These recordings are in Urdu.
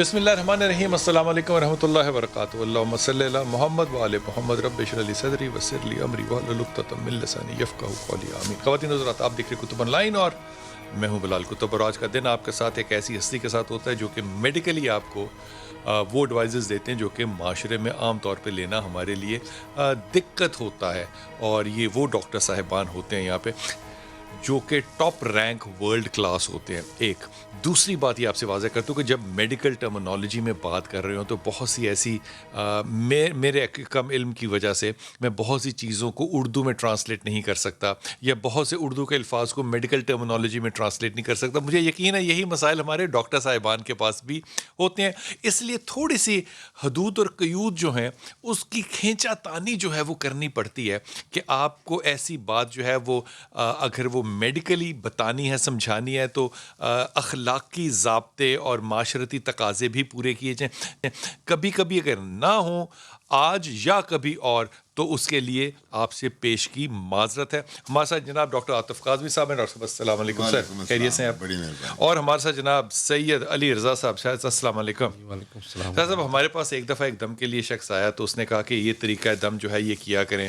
بسم اللہ الرحمن الرحیم. السلام علیکم ورحمۃ اللہ وبرکاتہ. اللہم صلی علی محمد وعلی محمد. رب اشرح لی صدری ویسر لی امری واحلل عقدۃ من لسانی یفقہوا قولی. آمین. خواتین حضرات، آپ دیکھ رہے کتب آن لائن اور میں ہوں بلال کتب، اور آج کا دن آپ کے ساتھ ایک ایسی ہستی کے ساتھ ہوتا ہے جو کہ میڈیکلی آپ کو وہ ایڈوائزز دیتے ہیں جو کہ معاشرے میں عام طور پہ لینا ہمارے لیے دقت ہوتا ہے، اور یہ وہ ڈاکٹر صاحبان ہوتے ہیں یہاں پہ جو کہ ٹاپ رینک ورلڈ کلاس ہوتے ہیں. ایک دوسری بات یہ آپ سے واضح کرتا ہوں کہ جب میڈیکل ٹرمنالوجی میں بات کر رہے ہوں تو بہت سی ایسی میرے کم علم کی وجہ سے میں بہت سی چیزوں کو اردو میں ٹرانسلیٹ نہیں کر سکتا، یا بہت سے اردو کے الفاظ کو میڈیکل ٹرمنالوجی میں ٹرانسلیٹ نہیں کر سکتا. مجھے یقین ہے یہی مسائل ہمارے ڈاکٹر صاحبان کے پاس بھی ہوتے ہیں، اس لیے تھوڑی سی حدود اور قیود جو ہیں اس کی کھینچا تانی جو ہے وہ کرنی پڑتی ہے کہ آپ کو ایسی بات جو ہے وہ اگر وہ میڈیکلی بتانی ہے، سمجھانی ہے، تو اخلاقی ضابطے اور معاشرتی تقاضے بھی پورے کیے جائیں. کبھی کبھی اگر نہ ہوں آج یا کبھی اور، تو اس کے لیے آپ سے پیش کی معذرت ہے. ہمارے ساتھ جناب ڈاکٹر عاطف کاظمی صاحب ہیں. ڈاکٹر صاحب السلام علیکم سر، خیریت سے ہیں آپ؟ بڑی مہربانی. اور ہمارے ساتھ جناب سید علی رضا صاحب. شاید السلام علیکم. وعلیکم السلام. صاحب ہمارے پاس ایک دفعہ ایک دم کے لیے شخص آیا تو اس نے کہا کہ یہ طریقہ دم جو ہے یہ کیا کریں،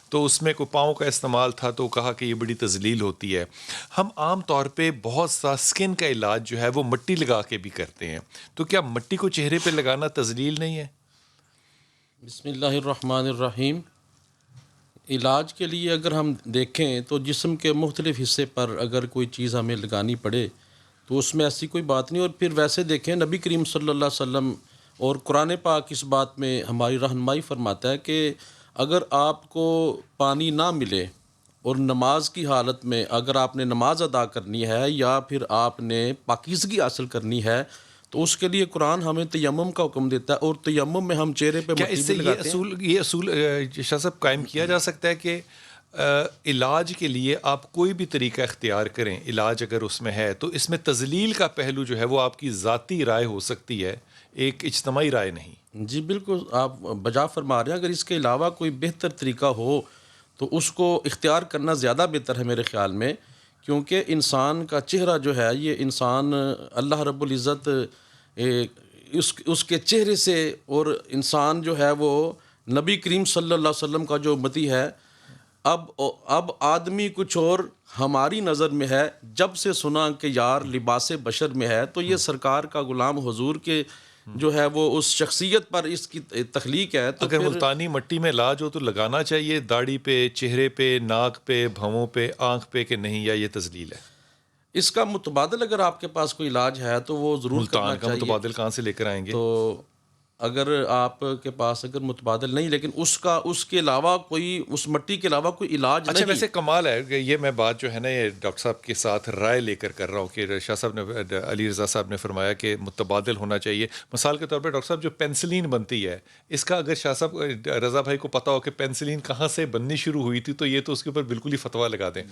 تو اس میں کوئی پاؤں کا استعمال تھا تو کہا کہ یہ بڑی تذلیل ہوتی ہے. ہم عام طور پہ بہت سا سکن کا علاج جو ہے وہ مٹی لگا کے بھی کرتے ہیں، تو کیا مٹی کو چہرے پہ لگانا تذلیل نہیں ہے؟ بسم اللہ الرحمن الرحیم. علاج کے لیے اگر ہم دیکھیں تو جسم کے مختلف حصے پر اگر کوئی چیز ہمیں لگانی پڑے تو اس میں ایسی کوئی بات نہیں. اور پھر ویسے دیکھیں نبی کریم صلی اللہ علیہ وسلم اور قرآن پاک اس بات میں ہماری رہنمائی فرماتا ہے کہ اگر آپ کو پانی نہ ملے اور نماز کی حالت میں اگر آپ نے نماز ادا کرنی ہے یا پھر آپ نے پاکیزگی حاصل کرنی ہے تو اس کے لیے قرآن ہمیں تیمم کا حکم دیتا ہے، اور تیمم میں ہم چہرے پہ کیا مٹی اس سے بھی یہ لگاتے ہیں. اصول شاہ صاحب قائم کیا جا سکتا ہے کہ علاج کے لیے آپ کوئی بھی طریقہ اختیار کریں، علاج اگر اس میں ہے تو اس میں تذلیل کا پہلو جو ہے وہ آپ کی ذاتی رائے ہو سکتی ہے، ایک اجتماعی رائے نہیں؟ جی بالکل آپ بجا فرما رہے ہیں. اگر اس کے علاوہ کوئی بہتر طریقہ ہو تو اس کو اختیار کرنا زیادہ بہتر ہے میرے خیال میں، کیونکہ انسان کا چہرہ جو ہے یہ انسان اللہ رب العزت اس کے چہرے سے، اور انسان جو ہے وہ نبی کریم صلی اللہ علیہ وسلم کا جو امتی ہے. اب آدمی کچھ اور ہماری نظر میں ہے، جب سے سنا کہ یار لباس بشر میں ہے، تو یہ سرکار کا غلام حضور کے جو ہے وہ اس شخصیت پر اس کی تخلیق ہے. تو اگر پھر ملتانی مٹی میں علاج ہو تو لگانا چاہیے داڑھی پہ، چہرے پہ، ناک پہ، بھووں پہ، آنکھ پہ، کہ نہیں، یا یہ تذلیل ہے؟ اس کا متبادل اگر آپ کے پاس کوئی علاج ہے تو وہ ضرور کرنا ملتان کا چاہیے. متبادل کہاں سے لے کر آئیں گے؟ تو اگر آپ کے پاس اگر متبادل نہیں، لیکن اس کے علاوہ کوئی، اس مٹی کے علاوہ کوئی علاج اچھا نہیں. ویسے کمال ہے کہ یہ میں بات جو ہے نا یہ ڈاکٹر صاحب کے ساتھ رائے لے کر رہا ہوں کہ شاہ صاحب نے، علی رضا صاحب نے فرمایا کہ متبادل ہونا چاہیے. مثال کے طور پہ ڈاکٹر صاحب جو پینسلین بنتی ہے، اس کا اگر شاہ صاحب رضا بھائی کو پتہ ہو کہ پینسلین کہاں سے بننی شروع ہوئی تھی تو یہ تو اس کے اوپر بالکل ہی فتویٰ لگا دیں.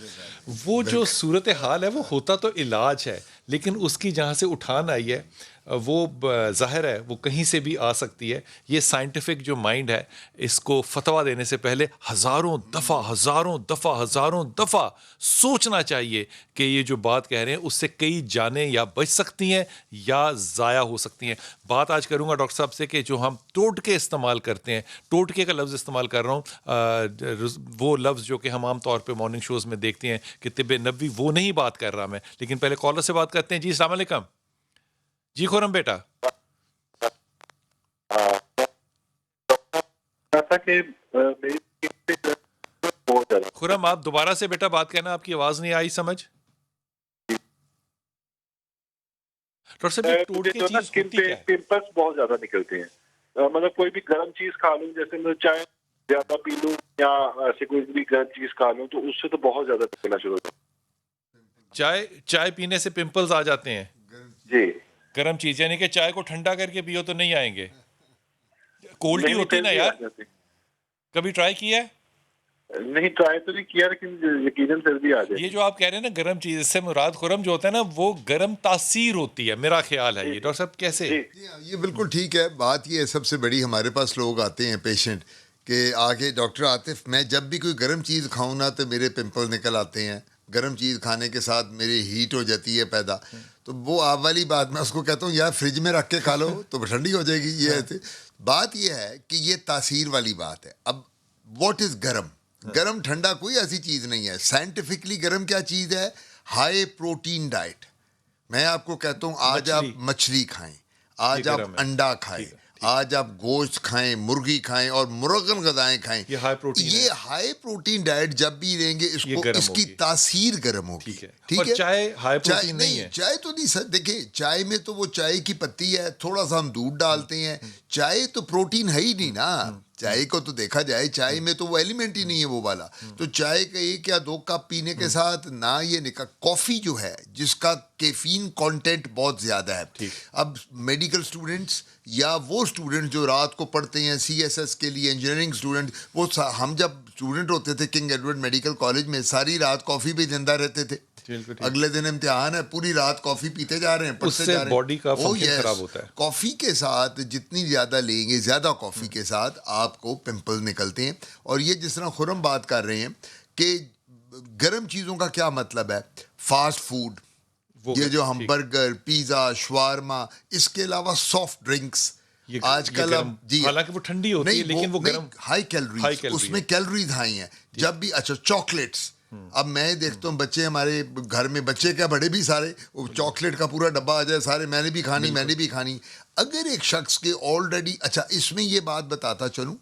وہ جو صورت حال ہے وہ ہوتا تو علاج ہے، لیکن اس کی جہاں سے اٹھان آئی ہے وہ ظاہر ہے وہ کہیں سے بھی آ سکتی ہے. یہ سائنٹیفک جو مائنڈ ہے اس کو فتویٰ دینے سے پہلے ہزاروں دفعہ سوچنا چاہیے کہ یہ جو بات کہہ رہے ہیں اس سے کئی جانیں یا بچ سکتی ہیں یا ضائع ہو سکتی ہیں. بات آج کروں گا ڈاکٹر صاحب سے کہ جو ہم ٹوٹکے استعمال کرتے ہیں، ٹوٹکے کا لفظ استعمال کر رہا ہوں، وہ لفظ جو کہ ہم عام طور پہ مارننگ شوز میں دیکھتے ہیں کہ طب نبوی، وہ نہیں بات کر رہا میں. لیکن پہلے کالر سے بات کرتے ہیں. جی السلام علیکم. جی خورم بیٹا. خورم آپ دوبارہ سے بیٹا بات کرنا، آپ کی آواز نہیں آئی سمجھ. ڈاکٹر صاحب یہ ٹوٹکے چیز ہوتی کیا ہے؟ پمپلس بہت زیادہ نکلتے ہیں. مطلب کوئی بھی گرم چیز کھا لوں، جیسے میں چائے زیادہ پی لوں یا ایسے کوئی بھی گرم چیز کھا لوں تو اس سے تو بہت زیادہ نکلنا شروع ہوتا ہے. چائے پینے سے پمپلز آ جاتے ہیں؟ جی گرم چیز یعنی کہ چائے کو ٹھنڈا کر کے پیو تو نہیں آئیں گے؟ کولڈی ہوتی نا یار، کبھی ٹرائی کیا ہے؟ نہیں ٹرائی تو نہیں کیا، لیکن یقیناً سردی آ جائے. یہ جو آپ کہہ رہے ہیں نا گرم چیز، اس سے مراد خرم جو ہوتا ہے نا وہ گرم تاثیر ہوتی ہے، میرا خیال ہے. یہ ڈاکٹر صاحب کیسے؟ یہ بالکل ٹھیک ہے. بات یہ ہے سب سے بڑی، ہمارے پاس لوگ آتے ہیں پیشنٹ کہ آگے ڈاکٹر عاطف میں جب بھی کوئی گرم چیز کھاؤں نا تو میرے پمپل نکل آتے ہیں. گرم چیز کھانے کے ساتھ میری ہیٹ ہو جاتی ہے پیدا. تو وہ آپ والی بات میں اس کو کہتا ہوں یار فریج میں رکھ کے کھا لو تو ٹھنڈی ہو جائے گی. یہ بات یہ ہے کہ یہ تاثیر والی بات ہے. اب واٹ از گرم؟ گرم ٹھنڈا کوئی ایسی چیز نہیں ہے. سائنٹیفکلی گرم کیا چیز ہے؟ High protein diet. میں آپ کو کہتا ہوں آج آپ مچھلی کھائیں, آج آپ انڈا کھائیں, آج آپ گوشت کھائیں, مرغی کھائیں اور مرغن غذائیں کھائیں. یہ ہائی پروٹین ڈائٹ جب بھی لیں گے اس کی تاثیر گرم ہوگی. ٹھیک ہے. چائے ہائی پروٹین نہیں ہے. چائے تو نہیں سر, دیکھیں چائے میں تو وہ چائے کی پتی ہے, تھوڑا سا ہم دودھ ڈالتے ہیں. چائے تو پروٹین ہے ہی نہیں نا. چائے کو تو دیکھا جائے چائے میں تو وہ ایلیمنٹ ہی نہیں ہے وہ والا. تو چائے کا 1 یا 2 کپ پینے کے ساتھ نہ یہ نکل. کافی جو ہے جس کا کیفین کانٹینٹ بہت زیادہ ہے. اب میڈیکل اسٹوڈنٹس یا وہ اسٹوڈنٹ جو رات کو پڑھتے ہیں CSS کے لیے, انجینئرنگ اسٹوڈنٹ, وہ ہم جب اسٹوڈنٹ ہوتے تھے کنگ ایڈورڈ میڈیکل کالج میں ساری رات کافی پہ زندہ رہتے تھے. اگلے دن امتحان ہے, پوری رات کافی پیتے جا رہے ہیں, پڑھتے جا رہے ہیں. باڈی کا فنکشن خراب ہوتا ہے. کافی کے ساتھ جتنی زیادہ لیں گے, زیادہ کافی کے ساتھ آپ کو پمپل نکلتے ہیں. اور یہ جس طرح خرم بات کر رہے ہیں کہ گرم چیزوں کا کیا مطلب ہے, فاسٹ فوڈ, یہ جو ہم برگر, پیزا, شوارما, اس کے علاوہ سافٹ ڈرنکس آج کل. جی حالانکہ وہ ٹھنڈی ہوتی ہے لیکن وہ گرم, ہائی کیلوریز, اس میں کیلوریز ہائی ہیں. جب بھی اچھا چاکلیٹس, اب میں دیکھتا ہوں بچے ہمارے گھر میں, بچے کیا بڑے بھی سارے, چاکلیٹ کا پورا ڈبہ آ جائے سارے, میں نے بھی کھانی, میں نے بھی کھانی. اگر ایک شخص کے آلریڈی, اچھا اس میں یہ بات بتاتا چلوں,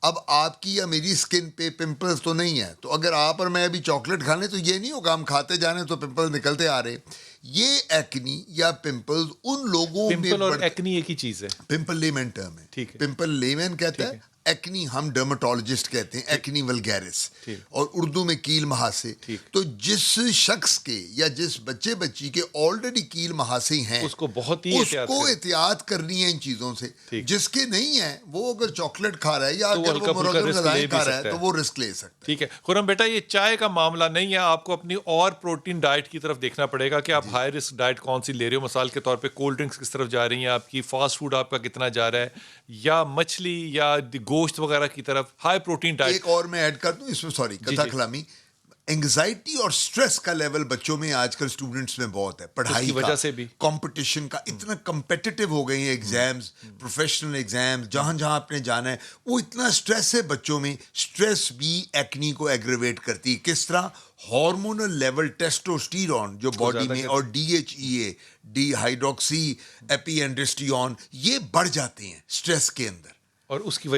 اب آپ کی یا میری اسکن پہ پمپلز تو نہیں ہے, تو اگر آپ اور میں ابھی چاکلیٹ کھا لیں تو یہ نہیں ہوگا ہم کھاتے جا رہے ہیں تو پمپل نکلتے آ رہے ہیں. یہ ایکنی یا پمپلز ان لوگوں میں, پمپل اور ایکنی ایک ہی چیز ہے. پمپل لیمن ٹرم ہے, پمپل لیمن کہتا ہے, ایکنی ہم ڈرماٹولوجسٹ کہتے ہیں, ایکنی ولگیرس, اور اردو میں کیل مہاسے. تو جس شخص کے یا جس بچے بچی کے آلریڈی کیل مہاسے ہیں اس کو بہت ہی احتیاط کرنی ہے ان چیزوں سے. جس کے نہیں ہے وہ اگر چاکلیٹ کھا رہا ہے یا اگر وہ مرغن غذائیں کھا رہا ہے تو وہ رسک لے سکتا ہے. ٹھیک ہے خرم بیٹا, یہ چائے کا معاملہ نہیں ہے, آپ کو اپنی اور پروٹین ڈائٹ کی طرف دیکھنا پڑے گا کہ آپ ہائی رسک ڈائٹ کون سی لے رہے ہو. مثال کے طور پہ کولڈ ڈرنکس کس طرف جا رہی ہیں آپ کی, فاسٹ فوڈ آپ کا کتنا جا رہا ہے, یا مچھلی یا گوشت وغیرہ کی طرف ہائی پروٹین ڈائٹ. ایک اور میں ایڈ کر دوں اس میں, سوری قطع کلامی, انگزائٹی اور سٹریس کا لیول بچوں میں آج کل اسٹوڈنٹس میں بہت ہے. پڑھائی کی وجہ سے بھی, کمپٹیشن کا, اتنا کمپیٹیٹیو ہو گئی ہیں ایگزامز, پروفیشنل ایگزامز, جہاں جہاں آپ نے جانا ہے, وہ اتنا سٹریس ہے بچوں میں. سٹریس بھی ایکنی کو ایگریویٹ کرتی ہے. کس طرح؟ ہارمونل لیول ٹیسٹوسٹیرون جو باڈی میں, اور DHEA, ڈی ہائیڈروکسی ایپی اینڈسٹیون, یہ بڑھ جاتے ہیں سٹریس کے اندر, اور اس کی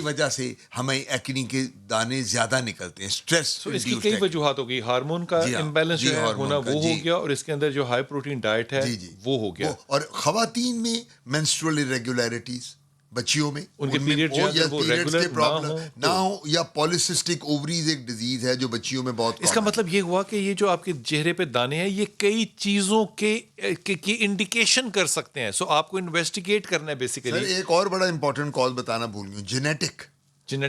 وجہ سے ہمیں ایکنی کے دانے زیادہ نکلتے ہیں. سٹریس, اس کی کئی وجوہات ہو گئی. ہارمون کا امبیلنس جو ہے ہونا وہ ہو گیا, اور اس کے اندر جو ہائی پروٹین ڈائٹ ہے وہ ہو گیا. اور خواتین میں مینسٹرول ایرریگولیرٹیز, بچیوں میں ان کے پیریڈ کے پرابلم نہ ہو, یا پالیسسٹک اووریز ایک ڈیزیز ہے جو بچیوں میں بہت. اس کا مطلب یہ ہوا کہ یہ جو آپ کے چہرے پہ دانے ہیں یہ کئی چیزوں کے انڈیکیشن کر سکتے ہیں. سو آپ کو انویسٹیگیٹ کرنا ہے بیسیکلی. ایک اور بڑا امپورٹنٹ کاز بتانا بھول گئی, جینیٹک.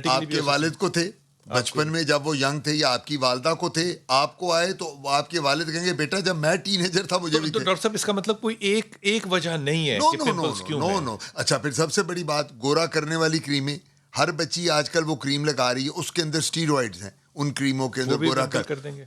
آپ کے والد کو تھے بچپن میں جب وہ ینگ تھے, یا آپ کی والدہ کو تھے, آپ کو آئے تو آپ کے والد کہیں گے بیٹا جب میں ٹین ایجر تھا مجھے بھی تھے. تو ڈاکٹر صاحب اس کا مطلب کوئی ایک وجہ نہیں ہے کہ پمپلز کیوں ہیں. نو. اچھا پھر سب سے بڑی بات, گورا کرنے والی کریمیں, ہر بچی آج کل وہ کریم لگا رہی ہے, اس کے اندر اسٹیرائڈز ہیں, ان کریموں کے اندر گورا کر دیں گے.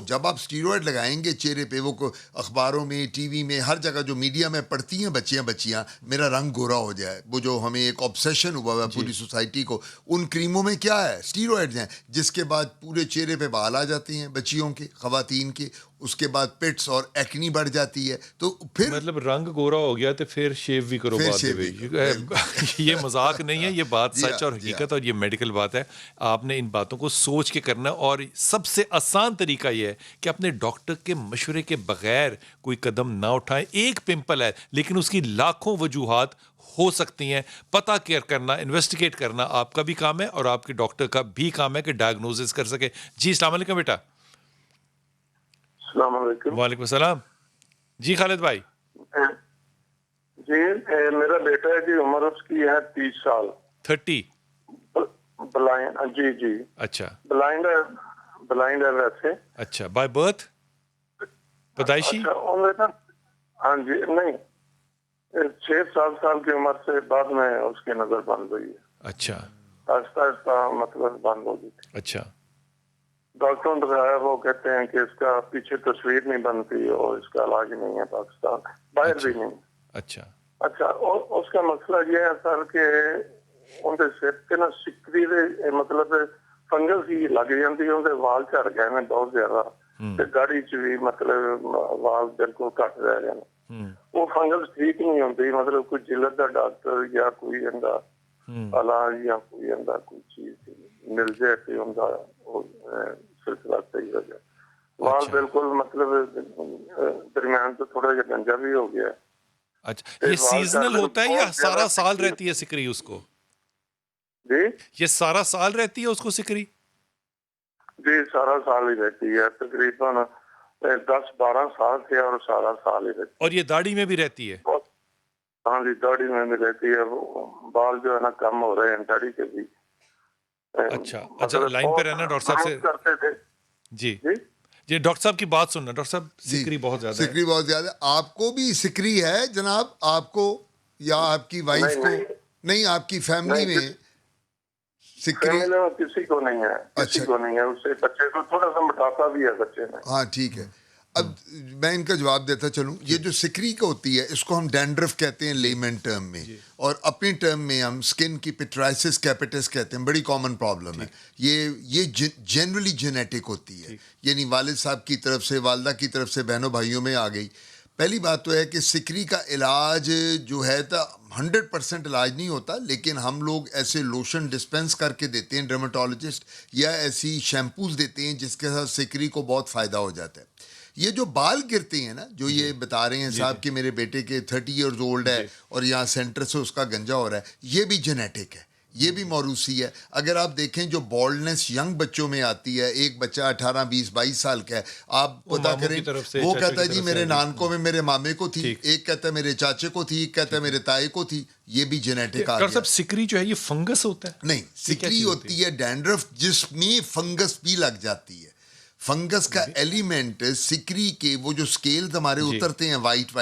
جب آپ اسٹیرائڈ لگائیں گے چہرے پہ, وہ اخباروں میں, ٹی وی میں, ہر جگہ جو میڈیا میں پڑھتی ہیں بچیاں میرا رنگ گورا ہو جائے, وہ جو ہمیں ایک آبسیشن ہوا ہے پوری سوسائٹی کو, ان کریموں میں کیا ہے, اسٹیرائڈز ہیں, جس کے بعد پورے چہرے پہ بال آ جاتے ہیں بچیوں کے, خواتین کے, اس کے بعد پٹس اور ایکنی بڑھ جاتی ہے. تو پھر مطلب رنگ گورا ہو گیا تو پھر شیو بھی کرو. یہ مذاق نہیں ہے, یہ بات سچ اور حقیقت, اور یہ میڈیکل بات ہے. آپ نے ان باتوں کو سوچ کے کرنا, اور سب سے آسان طریقہ یہ ہے کہ اپنے ڈاکٹر کے مشورے کے بغیر کوئی قدم نہ اٹھائیں. ایک پمپل ہے لیکن اس کی لاکھوں وجوہات ہو سکتی ہیں. پتہ کیئر کرنا, انویسٹیگیٹ کرنا آپ کا بھی کام ہے, اور آپ کے ڈاکٹر کا بھی کام ہے کہ ڈائگنوزس کر سکے. جی السلام علیکم بیٹا. السلام علیکم. وعلیکم السلام. جی خالد بھائی. جی میرا بیٹا ہے جی, عمر اس کی ہے 30 سال. 30. بلائنڈ, جی. اچھا. بلائنڈ ہے ویسے. اچھا, بائی برتھ, پیدائشی. ہاں جی, نہیں 6-7 سال کی عمر سے بعد میں اس کی نظر بند ہوئی ہے. اچھا. آہستہ مطلب بند ہو گئی. اچھا. ڈاکٹروں نے بتایا، وہ کہتے ہیں کہ اس کا پیچھے تصویر نہیں بنتی اور اس کا علاج نہیں ہے پاکستان، باہر بھی نہیں. اچھا اچھا، اور اس کا مسئلہ یہ ہے سر کہ اندر سر کے نا سکری دے مطلب فنگس ہی لگ جاتی، اندر وال جھڑ گئے ہیں بہت زیادہ، تے داڑھی چ بھی مطلب وال بالکل کٹ رہ گئے ہیں. وہ فنگس ٹھیک نہیں ہوتی، مطلب کوئی جلد کا ڈاکٹر یا کوئی اندا علاج یا کوئی اندا کوئی چیز مل جائے کہ اندا سلسلہ صحیح ہو جائے. وال بالکل مطلب درمیان تو تھوڑا جا گنجا بھی ہو گیا ہے. اچھا، یہ سیزنل ہوتا ہے یا سارا سال رہتی ہے سکری اس کو؟ جی یہ سارا سال رہتی ہے اس کو سکری؟ جی سارا سال ہی رہتی ہے، تقریباً 10-12 سال سے، اور سارا سال ہی رہتی ہے. اور یہ داڑھی میں بھی رہتی ہے؟ ہاں جی، داڑھی میں بھی رہتی ہے. بال جو ہے نا کم ہو رہے ہیں داڑھی کے بھی. اچھا لائن پہ رہنا ڈاکٹر صاحب سے. کرتے تھے. جی جی ڈاکٹر صاحب کی بات سننا. ڈاکٹر صاحب سکری بہت زیادہ ہے. سکری بہت زیادہ. آپ کو بھی سکری ہے جناب؟ آپ کو یا آپ کی وائف کو؟ نہیں، آپ کی فیملی میں سکری؟ فیملی میں کسی کو نہیں ہے، کسی کو نہیں ہے. اس سے بچے کو تھوڑا سا موٹاپا بھی ہے بچے میں. ہاں ٹھیک ہے. اب میں ان کا جواب دیتا چلوں. یہ جو سکری کا ہوتی ہے اس کو ہم ڈینڈرف کہتے ہیں لیمن ٹرم میں، اور اپنی ٹرم میں ہم سکن کی پیٹرائسس کیپیٹس کہتے ہیں. بڑی کامن پرابلم ہے یہ جنرلی جینیٹک ہوتی ہے، یعنی والد صاحب کی طرف سے، والدہ کی طرف سے، بہنوں بھائیوں میں آ گئی. پہلی بات تو ہے کہ سکری کا علاج جو ہے تو 100% علاج نہیں ہوتا، لیکن ہم لوگ ایسے لوشن ڈسپینس کر کے دیتے ہیں ڈرماٹولوجسٹ، یا ایسی شیمپوز دیتے ہیں جس کے ساتھ سکری کو بہت فائدہ ہو جاتا ہے. یہ جو بال گرتے ہیں نا، جو یہ بتا رہے ہیں صاحب کہ میرے بیٹے کے 30 ایئرز اولڈ ہے اور یہاں سینٹر سے اس کا گنجا ہو رہا ہے، یہ بھی جینیٹک ہے، یہ بھی موروثی ہے. اگر آپ دیکھیں جو بالڈنس ینگ بچوں میں آتی ہے، ایک بچہ 18 20 22 سال کا ہے، آپ پتا کریں، وہ کہتا ہے جی میرے نانکوں میں میرے مامے کو تھی، ایک کہتا ہے میرے چاچے کو تھی، ایک کہتا ہے میرے تائے کو تھی. یہ بھی جینیٹک آ ڈاکٹر گیا. صاحب سکری جو ہے یہ فنگس ہوتا ہے؟ نہیں، سکری ہوتی ہے ڈینڈرف جس میں فنگس بھی لگ جاتی ہے. فنگس کا ایلیمنٹ سکری کے وہ جو سکیلز ہمارے اترتے ہیں وائٹ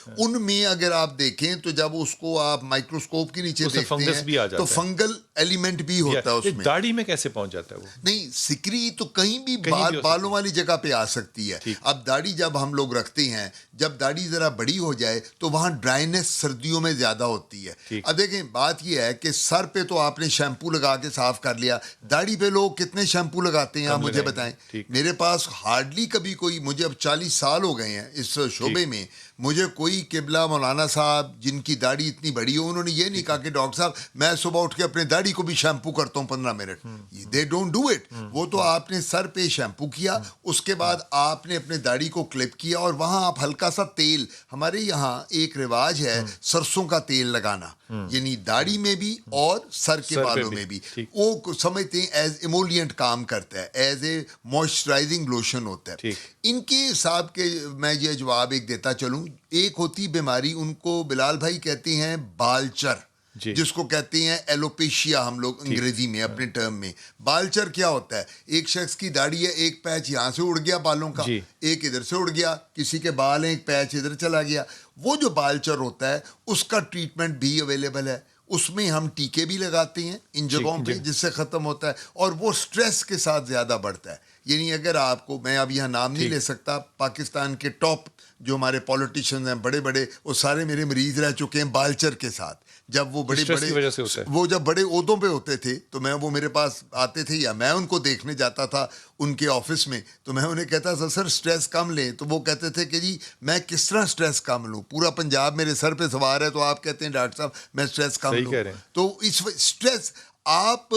ان میں اگر آپ دیکھیں تو جب اس کو آپ مائکروسکوپ کے نیچے دیکھتے ہیں تو فنگل ایلیمنٹ بھی ہوتا ہے اس میں. داڑھی میں کیسے پہنچ جاتا ہے وہ؟ نہیں، سکری تو کہیں بھی بالوں والی جگہ پہ آ سکتی ہے. اب داڑھی جب ہم لوگ رکھتے ہیں، جب داڑھی ذرا بڑی ہو جائے تو وہاں ڈرائنیس سردیوں میں زیادہ ہوتی ہے. اب دیکھیں بات یہ ہے کہ سر پہ تو آپ نے شیمپو لگا کے صاف کر لیا، داڑھی پہ لوگ کتنے شیمپو لگاتے ہیں آپ مجھے بتائیں. میرے پاس ہارڈلی کبھی کوئی، مجھے اب 40 سال ہو گئے ہیں اس شعبے میں، مجھے کوئی قبلہ مولانا صاحب جن کی داڑھی اتنی بڑی ہو، انہوں نے یہ نہیں کہا کہ ڈاکٹر صاحب میں صبح اٹھ کے اپنے داڑھی کو بھی شیمپو کرتا ہوں 15 minute. They don't do it. وہ تو آپ نے سر پہ شیمپو کیا، اس کے بعد آپ نے اپنے داڑھی کو کلپ کیا، اور وہاں آپ ہلکا سا تیل، ہمارے یہاں ایک رواج ہے سرسوں کا تیل لگانا، یعنی داڑھی میں بھی اور سر کے بالوں میں بھی. وہ سمجھتے ہیں ایز ایمولینٹ کام کرتا ہے، ایز اے موئسچرائزنگ لوشن ہوتا ہے. ان کے حساب کے میں یہ جواب ایک دیتا چلوں. ایک ہوتی بیماری، ان کو بلال بھائی کہتے ہیں بالچر، جس کو کہتے ہیں ایلوپیشیا ہم لوگ انگریزی میں اپنے ٹرم میں. بالچر کیا ہوتا ہے؟ ایک شخص کی داڑھی ہے، ایک پیچ یہاں سے اڑ گیا بالوں کا، ایک ادھر سے اڑ گیا، کسی کے بال ہیں ایک پیچ ادھر چلا گیا. وہ جو بالچر ہوتا ہے اس کا ٹریٹمنٹ بھی اویلیبل ہے. اس میں ہم ٹیکے بھی لگاتے ہیں ان جگہوں پہ جس سے ختم ہوتا ہے، اور وہ سٹریس کے ساتھ زیادہ بڑھتا ہے. یعنی اگر آپ کو، میں اب یہاں نام نہیں لے سکتا، پاکستان کے ٹاپ جو ہمارے پولیٹیشینز ہیں بڑے بڑے، وہ سارے میرے مریض رہ چکے ہیں بالچر کے ساتھ. جب وہ جب بڑے عہدوں پہ ہوتے تھے تو وہ میرے پاس آتے تھے یا میں ان کو دیکھنے جاتا تھا ان کے آفس میں، تو میں انہیں کہتا تھا سر سٹریس کم لیں، تو وہ کہتے تھے کہ جی میں کس طرح سٹریس کم لوں، پورا پنجاب میرے سر پہ سوار ہے تو آپ کہتے ہیں ڈاکٹر صاحب میں سٹریس کم لوں. تو اس سٹریس آپ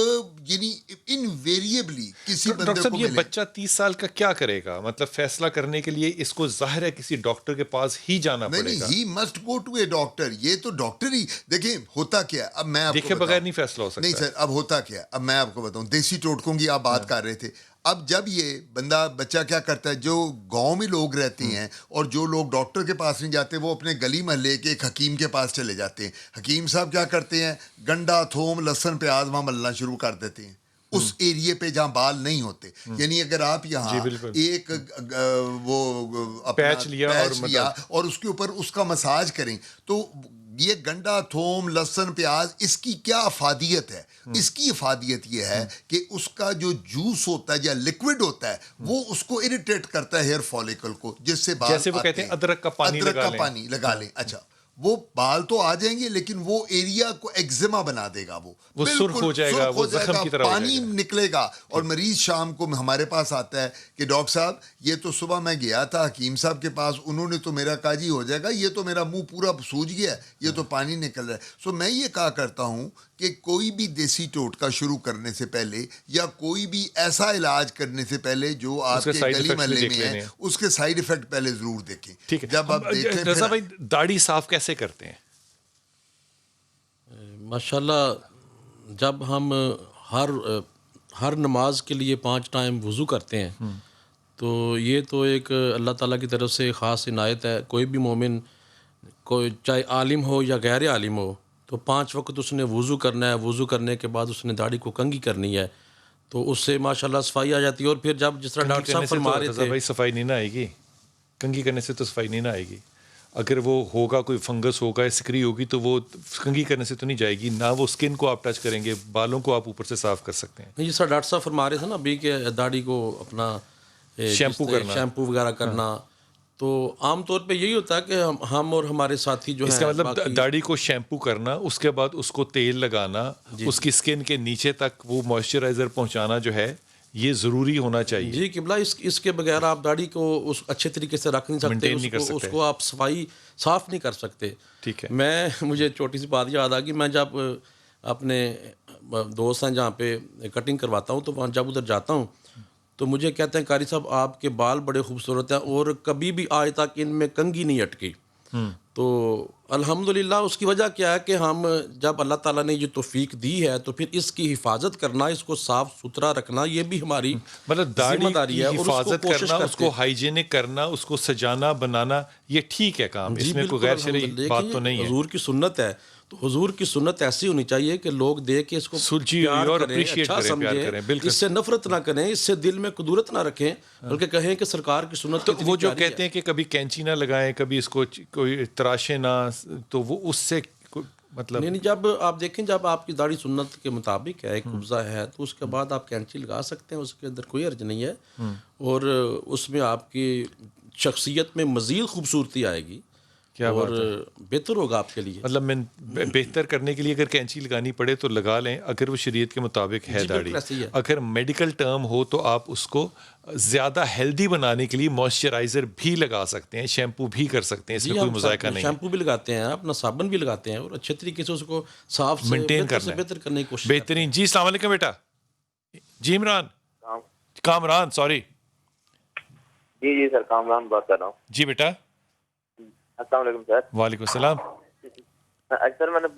یعنی انویریبلی کسی بندے ڈاکٹر صاحب کو یہ بچہ 30 سال کا کیا کرے گا؟ مطلب فیصلہ کرنے کے لیے اس کو ظاہر ہے کسی ڈاکٹر کے پاس ہی جانا پڑے گا. He must go to a doctor. یہ تو ڈاکٹر ہی دیکھیں ہوتا کیا ہے. اب میں آپ دیکھے کو بغیر نہیں فیصلہ ہو سکتا. نہیں سر، اب ہوتا کیا ہے، اب میں آپ کو بتاؤں، دیسی ٹوٹکوں کی آپ بات کر رہے تھے. اب جب یہ بچہ کیا کرتا ہے، جو گاؤں میں لوگ رہتے ہیں اور جو لوگ ڈاکٹر کے پاس نہیں جاتے، وہ اپنے گلی محلے کے ایک حکیم کے پاس چلے جاتے ہیں. حکیم صاحب کیا کرتے ہیں، گنڈا، تھوم، لہسن، پیاز وہاں ملنا شروع کر دیتے ہیں اس ایریے پہ جہاں بال نہیں ہوتے. یعنی اگر آپ یہاں ایک وہ پیچ لیا اور اس کے اوپر اس کا مساج کریں تو یہ گنڈا، تھوم، لہسن، پیاز، اس کی کیا افادیت ہے؟ اس کی افادیت یہ ہے کہ اس کا جو جوس ہوتا ہے یا لکوڈ ہوتا ہے وہ اس کو اریٹیٹ کرتا ہے ہیئر فالیکل کو، جس سے بال جیسے وہ کہتے ہیں ادرک کا پانی لگا لیں. اچھا وہ بال تو آ جائیں گے لیکن وہ ایریا کو ایگزیما بنا دے گا، وہ سرخ ہو جائے گا، وہ زخم کی طرح ہو پانی جائے گا. نکلے گا. اور مریض شام کو ہمارے پاس آتا ہے کہ ڈاکٹر صاحب یہ تو صبح میں گیا تھا حکیم صاحب کے پاس، انہوں نے تو میرا کہا جی ہو جائے گا، یہ تو میرا منہ پورا سوج گیا ہے، یہ تو پانی نکل رہا ہے. سو میں یہ کہا کرتا ہوں کہ کوئی بھی دیسی ٹوٹکا شروع کرنے سے پہلے یا کوئی بھی ایسا علاج کرنے سے پہلے جو آپ کے گلی محلے میں ہے اس کے سائیڈ ایفیکٹ پہلے ضرور دیکھیں. ٹھیک ہے. جب آپ دیکھیں رضا بھائی داڑھی صاف کیسے کرتے ہیں؟ ماشاءاللہ جب ہم ہر نماز کے لیے 5 ٹائم وضو کرتے ہیں تو یہ تو ایک اللہ تعالیٰ کی طرف سے خاص عنایت ہے. کوئی بھی مومن کوئی چاہے عالم ہو یا غیر عالم ہو تو 5 وقت اس نے وضو کرنا ہے. وضو کرنے کے بعد اس نے داڑھی کو کنگھی کرنی ہے تو اس سے ماشاءاللہ صفائی آ جاتی ہے. اور پھر جب جس طرح ڈاکٹر صاحب فرما رہے تھے بھائی صفائی نہیں نہ آئے گی، کنگھی کرنے سے تو صفائی نہیں نہ آئے گی. اگر وہ ہوگا کوئی فنگس ہوگا، سکری ہوگی تو وہ کنگھی کرنے سے تو نہیں جائے گی. نہ وہ اسکن کو آپ ٹچ کریں گے، بالوں کو آپ اوپر سے صاف کر سکتے ہیں. جس طرح ڈاکٹر صاحب فرما رہے تھے نا ابھی کہ داڑھی کو اپنا شیمپو وغیرہ کرنا، تو عام طور پہ یہی ہوتا ہے کہ ہم اور ہمارے ساتھی جو ہیں، اس کا مطلب داڑھی کو شیمپو کرنا، اس کے بعد اس کو تیل لگانا، اس کی اسکن کے نیچے تک وہ موئسچرائزر پہنچانا جو ہے یہ ضروری ہونا چاہیے. جی قبلہ اس کے بغیر آپ داڑھی کو اس اچھے طریقے سے رکھ نہیں سکتے، اس کو آپ صاف نہیں کر سکتے. ٹھیک ہے. مجھے چھوٹی سی بات یاد آ گئی، میں جب اپنے دوست ہیں جہاں پہ کٹنگ کرواتا ہوں تو وہاں جب ادھر جاتا ہوں تو مجھے کہتے ہیں قاری صاحب آپ کے بال بڑے خوبصورت ہیں اور کبھی بھی آج تک ان میں کنگھی نہیں اٹکی. تو الحمدللہ اس کی وجہ کیا ہے کہ ہم جب اللہ تعالیٰ نے یہ توفیق دی ہے تو پھر اس کی حفاظت کرنا، اس کو صاف ستھرا رکھنا یہ بھی ہماری مطلب ذمہ داری ہے. حفاظت کرنا، اس کو ہائیجینک کرنا، اس کو سجانا بنانا یہ ٹھیک ہے کام، اس میں کوئی غیر شرعی بات تو نہیں ہے. حضور کی سنت ہے تو حضور کی سنت ایسی ہونی چاہیے کہ لوگ دیکھ کے اس کو پیار کریں، اچھا سمجھیں، اس سے نفرت نہ کریں، اس سے دل میں قدورت نہ رکھیں، بلکہ کہیں کہ سرکار کی سنت تو وہ جو کہتے ہیں کہ کبھی کینچی نہ لگائیں، کبھی اس کو کوئی تراشے نہ، تو وہ اس سے مطلب نہیں. جب آپ دیکھیں جب آپ کی داڑھی سنت کے مطابق ہے، ایک قبضہ ہے، تو اس کے بعد آپ کینچی لگا سکتے ہیں، اس کے اندر کوئی حرج نہیں ہے. اور اس میں آپ کی شخصیت میں مزید خوبصورتی آئے گی اور بہتر ہوگا آپ کے لیے. مطلب میں بہتر کرنے کے لیے اگر کینچی لگانی پڑے تو لگا لیں اگر وہ شریعت کے مطابق ہے داڑھی. اگر میڈیکل ٹرم ہو تو آپ اس کو زیادہ ہیلدی بنانے کے لیے موئسچرائزر بھی لگا سکتے ہیں، شیمپو بھی کر سکتے ہیں، اس میں کوئی مذائقہ نہیں. شیمپو بھی لگاتے ہیں، اپنا صابن بھی لگاتے ہیں اور اچھے طریقے سے اس کو صاف مینٹین کرنا، بہتر کرنے کی کوشش. بہترین. جی السلام علیکم بیٹا. جی عمران، کامران، سوری. جی سر کامران بات کر رہا ہوں. جی بیٹا. السلام علیکم سر. وعلیکم السلام. سر میں نے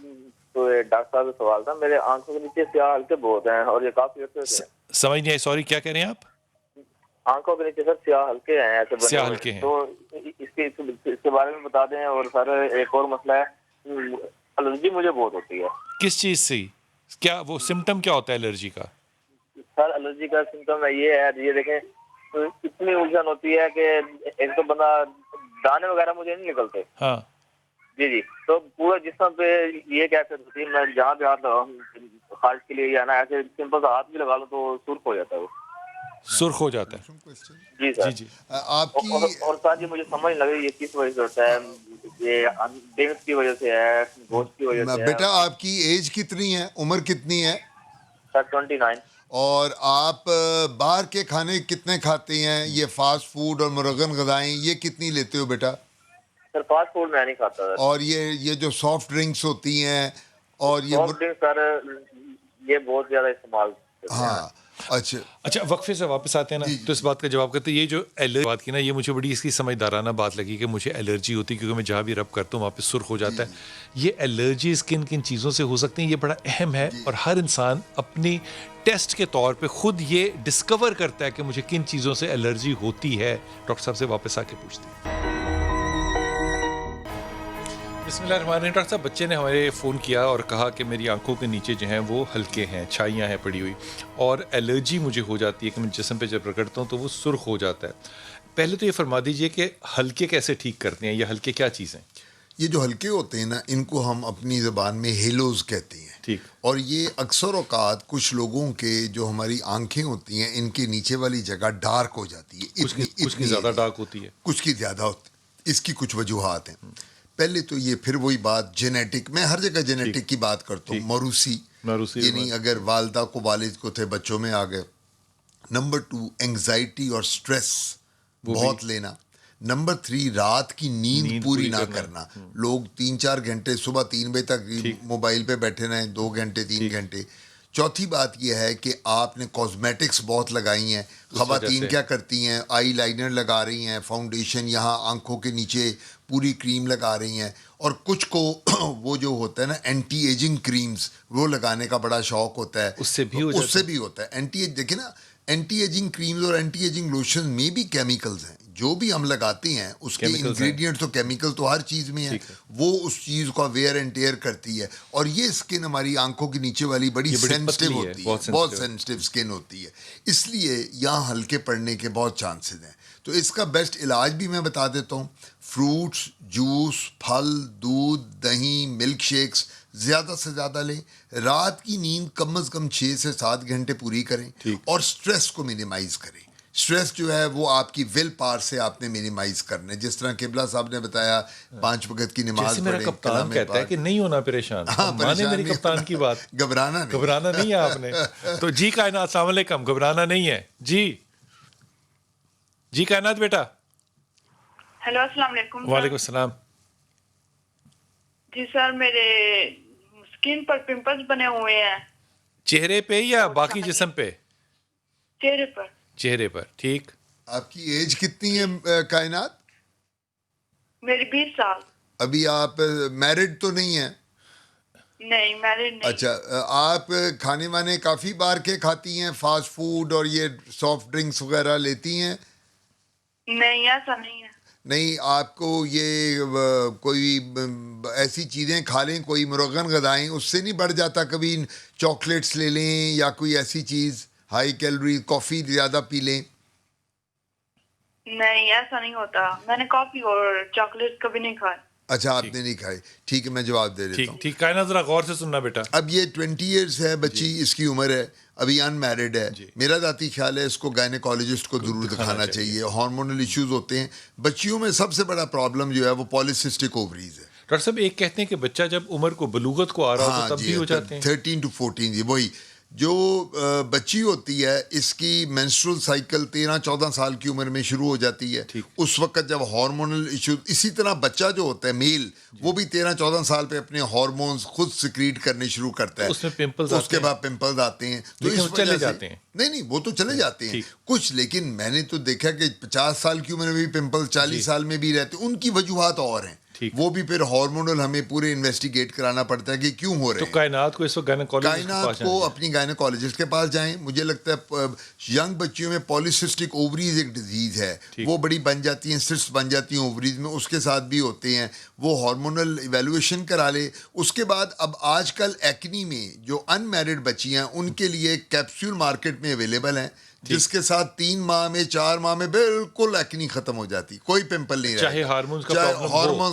ڈاکٹر صاحب سے سوال تھا، میرے آنکھوں کے نیچے سیاہ ہلکے بہت ہیں اور یہ کافی عرصے سے. سمجھ نہیں آئی، سوری کیا کہہ رہے ہیں آپ؟ آنکھوں کے نیچے سر سیاہ ہلکے ہیں ایسے، سیاہ ہلکے ہیں، تو اس کے بارے میں بتا دیں. اور سر ایک اور مسئلہ ہے، الرجی مجھے بہت ہوتی ہے. کس چیز سے؟ کیا وہ سمٹم کیا ہوتا ہے الرجی کا؟ سر الرجی کا سمٹم یہ ہے، یہ دیکھیں اتنی الجھن ہوتی ہے کہ ایک تو بندہ دانے وغیرہ مجھے نہیں نکلتے. ہاں جی تو پورا جسم پہ یہ کیسے ہوتی ہے، میں جہاں پہ ہاتھ لگاؤں خارج کے لیے یا نا ایسے سمپل سا ہاتھ بھی لگا لوں تو سرخ ہو جاتا ہے، وہ سرخ ہو جاتا ہے. جی سر. جی آپ کی اور ساتھ یہ مجھے سمجھ لگ رہی ہے کس وجہ سے ہوتا ہے، یہ ڈینگس کی وجہ سے ہے، گوشت کی وجہ سے ہے. بیٹا آپ کی ایج کتنی ہے، عمر کتنی ہے؟ سر 29. اور آپ باہر کے کھانے کتنے کھاتے ہیں؟ یہ فاسٹ فوڈ اور مرغن غذائیں یہ کتنی لیتے ہو بیٹا؟ سر فاسٹ فوڈ میں نہیں کھاتا سر. اور یہ جو سافٹ ڈرنکس ہوتی ہیں اور یہ سافٹ ڈرنک سر یہ بہت زیادہ استعمال. ہاں اچھا وقفے سے واپس آتے ہیں نا تو اس بات کا جواب کرتے ہیں. یہ جو الرجی بات کی نا، یہ مجھے بڑی اس کی سمجھدارانہ بات لگی کہ مجھے الرجی ہوتی ہے کیونکہ میں جہاں بھی رب کرتا ہوں وہاں پہ سرخ ہو جاتا ہے. یہ الرجیز کن کن چیزوں سے ہو سکتی ہیں یہ بڑا اہم ہے، اور ہر انسان اپنی ٹیسٹ کے طور پہ خود یہ ڈسکور کرتا ہے کہ مجھے کن چیزوں سے الرجی ہوتی ہے. ڈاکٹر صاحب سے واپس آ کے پوچھتے ہیں. بسم اللہ الرحمن الرحیم. ڈاکٹر صاحب بچے نے ہمارے فون کیا اور کہا کہ میری آنکھوں کے نیچے جو ہیں وہ ہلکے ہیں، چھائیاں ہیں پڑی ہوئی، اور الرجی مجھے ہو جاتی ہے کہ میں جسم پہ جب رگڑتا ہوں تو وہ سرخ ہو جاتا ہے. پہلے تو یہ فرما دیجئے کہ ہلکے کیسے ٹھیک کرتے ہیں، یا ہلکے کیا چیز ہیں؟ یہ جو حلقے ہوتے ہیں نا ان کو ہم اپنی زبان میں ہیلوز کہتے ہیں. ٹھیک. اور یہ اکثر اوقات کچھ لوگوں کے جو ہماری آنکھیں ہوتی ہیں ان کے نیچے والی جگہ ڈارک ہو جاتی ہے. کچھ کی زیادہ ڈارک ہوتی ہے, کچھ کی زیادہ ہوتی ہے. اس کی کچھ وجوہات ہیں. پہلے تو یہ پھر وہی بات جینیٹک, میں ہر جگہ جینیٹک کی بات کرتا ہوں. موروثی یعنی اگر والدہ کو والد کو تھے بچوں میں آ گئے. نمبر 2 انگزائٹی اور سٹریس بہت لینا. نمبر 3 رات کی نیند پوری نہ کرنا. لوگ 3-4 گھنٹے صبح 3 بجے تک موبائل پہ بیٹھے رہیں, 2 گھنٹے 3 گھنٹے. چوتھی بات یہ ہے کہ آپ نے کاسمیٹکس بہت لگائی ہیں. خواتین کیا کرتی ہیں, آئی لائنر لگا رہی ہیں, فاؤنڈیشن یہاں آنکھوں کے نیچے پوری کریم لگا رہی ہیں, اور کچھ کو وہ جو ہوتا ہے نا اینٹی ایجنگ کریمز وہ لگانے کا بڑا شوق ہوتا ہے. اس سے بھی ہوتا ہے اینٹی ایج. دیکھیں نا اینٹی ایجنگ کریمز اور اینٹی ایجنگ لوشن میں بھی کیمیکلز ہیں. جو بھی ہم لگاتے ہیں اس کے انگریڈینٹ تو کیمیکل تو ہر چیز میں ہے, وہ اس چیز کا ویئر اینڈ ٹیئر کرتی ہے. اور یہ اسکن ہماری آنکھوں کے نیچے والی بڑی سینسٹیو ہوتی ہے, بہت سینسٹیو اسکن ہوتی ہے. اس لیے یہاں ہلکے پڑنے کے بہت چانسز ہیں. تو اس کا بیسٹ علاج بھی میں بتا دیتا ہوں. فروٹس, جوس, پھل, دودھ, دہی, ملک شیکس زیادہ سے زیادہ لیں. رات کی نیند کم از کم 6 سے 7 گھنٹے پوری کریں, اور سٹریس کو منیمائز کریں. سٹریس جو ہے وہ آپ کی ول پاور سے آپ نے منیمائز کرنا ہے. جس طرح قبلہ صاحب نے بتایا 5 وقت کی نماز جیسے میرا کپتان کہتا ہے کہ نہیں ہونا پریشان. مانے میری کپتان کی بات, گھبرانا نہیں ہے آپ نے. تو جی کائنات السلام علیکم, گھبرانا نہیں ہے. جی کائنات بیٹا. ہیلو السلام علیکم. وعلیکم السلام. جی سر, میرے اسکن پر پمپلز بنے ہوئے ہیں. چہرے پہ یا باقی جسم پہ؟ چہرے پر. ٹھیک. آپ کی ایج کتنی ہے کائنات؟ میری 20 سال. ابھی آپ میرڈ تو نہیں ہیں؟ نہیں میرڈ نہیں. اچھا, آپ کھانے وانے کافی بار کے کھاتی ہیں, فاسٹ فوڈ اور یہ سافٹ ڈرنکس وغیرہ لیتی ہیں؟ نہیں ایسا نہیں ہے. نہیں, آپ کو یہ کوئی ایسی چیزیں کھا لیں, کوئی مرغن غذائیں, اس سے نہیں بڑھ جاتا کبھی؟ چاکلیٹس لے لیں یا کوئی ایسی چیز ہائی کیلوری, کافی زیادہ پی لیں. نہیں ایسا نہیں ہوتا, میں نے کافی اور چاکلیٹ کبھی نہیں کھائی. اچھا, آپ نے نہیں کھائی. ٹھیک ہے, میں جواب دے دیتا ہوں. ٹھیک. کائنات ذرا غور سے سننا بیٹا. اب یہ 20 ایئرس ہے بچی, اس کی عمر ہے, ابھی ان میرڈ ہے. میرا ذاتی خیال ہے اس کو گائنیکالوجسٹ کو ضرور دکھانا چاہیے. ہارمونل ایشوز ہوتے ہیں بچیوں میں. سب سے بڑا پرابلم جو ہے وہ پالیسسٹک اووریز ہے. ڈاکٹر صاحب ایک کہتے ہیں کہ بچہ جب عمر کو بلوغت کو آ رہا ہو تب بھی ہو جاتے ہیں. 13 to 14. جی وہی جو بچی ہوتی ہے اس کی مینسٹرل سائیکل 13-14 سال کی عمر میں شروع ہو جاتی ہے. اس وقت جب ہارمونل ایشوز, اسی طرح بچہ جو ہوتا ہے میل, وہ بھی 13-14 سال پہ اپنے ہارمونز خود سیکریٹ کرنے شروع کرتا ہے. اس میں پمپلز, اس کے بعد پمپلز آتے ہیں. تو اس چلے جاتے ہیں. نہیں وہ تو چلے جاتے ہیں کچھ, لیکن میں نے تو دیکھا کہ 50 سال کی عمر میں بھی پمپل, 40 سال میں بھی رہتے. ان کی وجوہات اور ہیں, وہ بھی پھر ہارمونل ہمیں پورے انویسٹیگیٹ کرانا پڑتا ہے کہ کیوں ہو رہے ہیں. تو کائنات کو اس وقت کائنات کو اپنی گائنیکالوجسٹ کے پاس جائیں. مجھے لگتا ہے ینگ بچیوں میں پالیسسٹک اووریز ایک ڈیزیز ہے, وہ بڑی بن جاتی ہیں, سسٹ بن جاتی ہیں اووریز میں, اس کے ساتھ بھی ہوتے ہیں. وہ ہارمونل ایویلویشن کرا لے. اس کے بعد اب آج کل ایکنی میں جو ان میرڈ بچی ہیں ان کے لیے کیپسول مارکیٹ میں اویلیبل ہیں, جس کے ساتھ 3 ماہ میں 4 ماہ میں بالکل ایکنی ختم ہو جاتی, کوئی پمپل نہیں رہتا, چاہے ہارمونز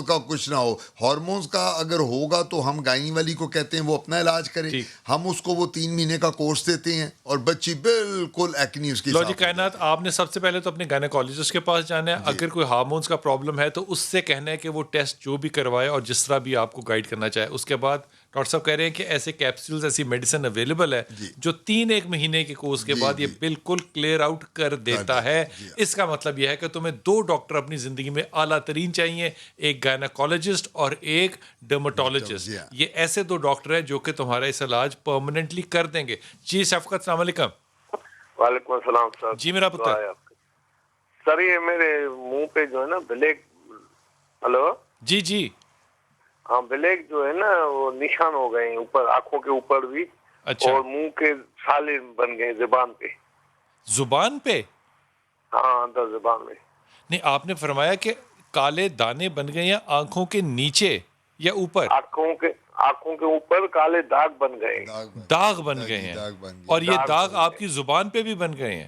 کا کچھ نہ ہو. ہارمونز کا اگر ہوگا تو ہم گائنی والی کو کہتے ہیں وہ اپنا علاج کرے. ہم اس کو وہ 3 مہینے کا کورس دیتے ہیں اور بچی بالکل ایکنی اس کی. لو جی کائنات, آپ نے سب سے پہلے تو اپنے گائنیکالوجسٹ کے پاس جانا ہے. اگر کوئی ہارمونز کا پرابلم ہے تو اس سے کہنا ہے کہ وہ ٹیسٹ جو بھی کروائے اور جس طرح بھی آپ کو گائیڈ کرنا چاہے. اس کے بعد ڈاکٹر صاحب کہہ رہے ہیں کہ ایسے کیپسولز, ایسی میڈیسن اویلیبل ہے جو 3 مہینے کے کورس کے بعد یہ بالکل کلیئر آؤٹ کر دیتا ہے. اس کا مطلب یہ ہے کہ تمہیں 2 ڈاکٹر اپنی زندگی میں اعلیٰ ترین چاہیے, ایک گائنیکالوجسٹ اور ایک ڈرماٹولوجسٹ. یہ ایسے 2 ڈاکٹر ہیں جو کہ تمہارا اس علاج پرماننٹلی کر دیں گے. جی شفقت, السلام علیکم. وعلیکم السلام سر. جی میرا پتر. سر یہ میرے منہ پہ جو ہے نا بلیک, ہلو جی ہاں, بلیک جو ہے نا وہ نشان ہو گئے ہیں اوپر, آنکھوں کے اوپر بھی. اچھا. اور منہ کے سالے بن گئے زبان پہ. زبان پہ؟ ہاں اندر زبان میں. نہیں, آپ نے فرمایا کہ کالے دانے بن گئے ہیں آنکھوں کے نیچے یا اوپر؟ آنکھوں کے اوپر کالے داغ بن گئے. داغ بن گئے ہیں, اور یہ داغ آپ کی زبان پہ بھی بن گئے ہیں؟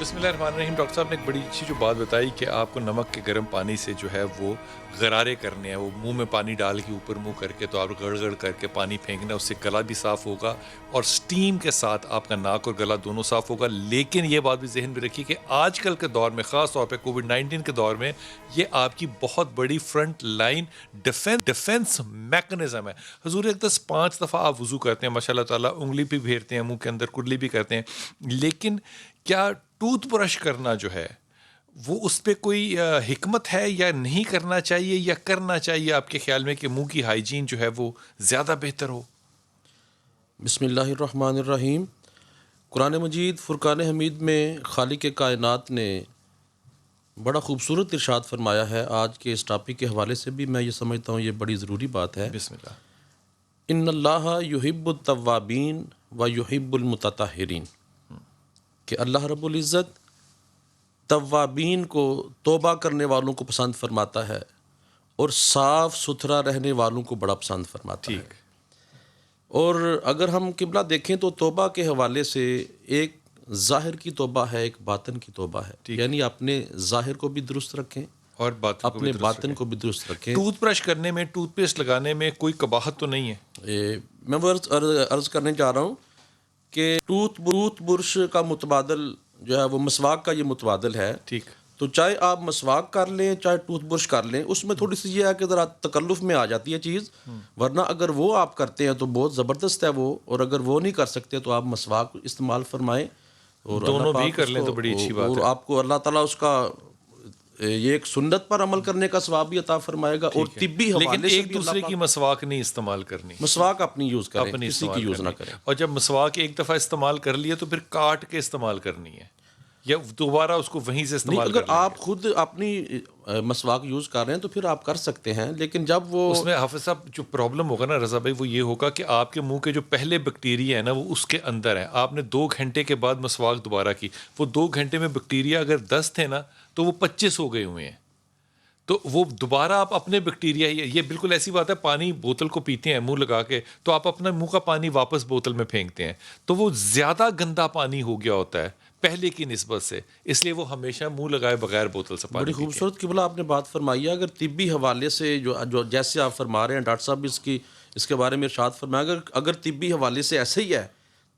بسم اللہ الرحمن الرحیم. ڈاکٹر صاحب نے ایک بڑی اچھی جو بات بتائی کہ آپ کو نمک کے گرم پانی سے جو ہے وہ غرارے کرنے ہیں, وہ منہ میں پانی ڈال کے اوپر منہ کر کے تو آپ گڑ گڑ کر کے پانی پھینکنا, اس سے گلا بھی صاف ہوگا اور سٹیم کے ساتھ آپ کا ناک اور گلا دونوں صاف ہوگا. لیکن یہ بات بھی ذہن میں رکھیے کہ آج کل کے دور میں, خاص طور پہ کووڈ-19 کے دور میں, یہ آپ کی بہت بڑی فرنٹ لائن ڈیفنس میکنزم ہے. حضور اقدس 5 دفعہ آپ وضو کرتے ہیں ماشاء اللہ تعالیٰ, انگلی بھی پھیرتے ہیں منہ کے اندر, کڈلی بھی کرتے ہیں, لیکن کیا ٹوتھ برش کرنا جو ہے وہ اس پہ کوئی حکمت ہے یا نہیں کرنا چاہیے, یا کرنا چاہیے آپ کے خیال میں کہ منہ کی ہائیجین جو ہے وہ زیادہ بہتر ہو؟ بسم اللہ الرحمن الرحیم. قرآن مجید فرقان حمید میں خالق کائنات نے بڑا خوبصورت ارشاد فرمایا ہے. آج کے اس ٹاپک کے حوالے سے بھی میں یہ سمجھتا ہوں یہ بڑی ضروری بات ہے. بسم اللہ. ان اللہ یحب التوابین و یحب المتطہرین, کہ اللہ رب العزت توابین کو, توبہ کرنے والوں کو پسند فرماتا ہے, اور صاف ستھرا رہنے والوں کو بڑا پسند فرماتا ہے. اور اگر ہم قبلہ دیکھیں تو توبہ کے حوالے سے ایک ظاہر کی توبہ ہے, ایک باطن کی توبہ ہے. یعنی اپنے ظاہر کو بھی درست رکھیں اور اپنے باطن کو بھی درست رکھیں. ٹوتھ برش کرنے میں, ٹوتھ پیسٹ لگانے میں کوئی قباحت تو نہیں ہے؟ میں وہ عرض کرنے جا رہا ہوں کہ ٹوتھ برش کا متبادل جو ہے وہ مسواک کا یہ متبادل ہے. ٹھیک. تو چاہے آپ مسواک کر لیں چاہے ٹوتھ برش کر لیں, اس میں تھوڑی سی یہ ہے کہ ذرا تکلف میں آ جاتی ہے چیز, ورنہ اگر وہ آپ کرتے ہیں تو بہت زبردست ہے وہ, اور اگر وہ نہیں کر سکتے تو آپ مسواک استعمال فرمائیں, اور دونوں اللہ بھی پاک کر اس لیں کو, تو بڑی اچھی بات اور ہے. آپ کو اللہ تعالیٰ اس کا یہ ایک سنت پر عمل کرنے کا ثواب بھی عطا فرمائے گا, اور طبی لیکن حوالے سے ایک بھی دوسرے کی مسواک نہیں استعمال کرنی, مسواک اپنی یوز کریں, اپنی کسی کی استعمال یوز نہ کرنی. کریں. اور جب مسواک ایک دفعہ استعمال کر لیے تو پھر کاٹ کے استعمال کرنی ہے, یا دوبارہ اس کو وہیں سے نہیں, استعمال اگر کر لیں آپ خود اپنی مسواک یوز کر رہے ہیں تو پھر آپ کر سکتے ہیں, لیکن جب وہ اس میں حافظ صاحب جو پرابلم ہوگا نا رضا بھائی, وہ یہ ہوگا کہ آپ کے منہ کے جو پہلے بیکٹیریا ہے نا وہ اس کے اندر ہے. آپ نے 2 گھنٹے کے بعد مسواک دوبارہ کی, وہ 2 گھنٹے میں بیکٹیریا اگر 10 تھے نا تو وہ 25 ہو گئے ہوئے ہیں, تو وہ دوبارہ آپ اپنے بیکٹیریا, یہ بالکل ایسی بات ہے, پانی بوتل کو پیتے ہیں منہ لگا کے تو آپ اپنا منہ کا پانی واپس بوتل میں پھینکتے ہیں, تو وہ زیادہ گندا پانی ہو گیا ہوتا ہے پہلے کی نسبت سے, اس لیے وہ ہمیشہ منہ لگائے بغیر بوتل سے پانی بڑی پیتے ہیں. خوبصورت قبلہ آپ نے بات فرمائی ہے. اگر طبی حوالے سے جو جیسے آپ فرما رہے ہیں, ڈاکٹر صاحب اس کے بارے میں ارشاد فرمایا, اگر طبی حوالے سے ایسے ہی ہے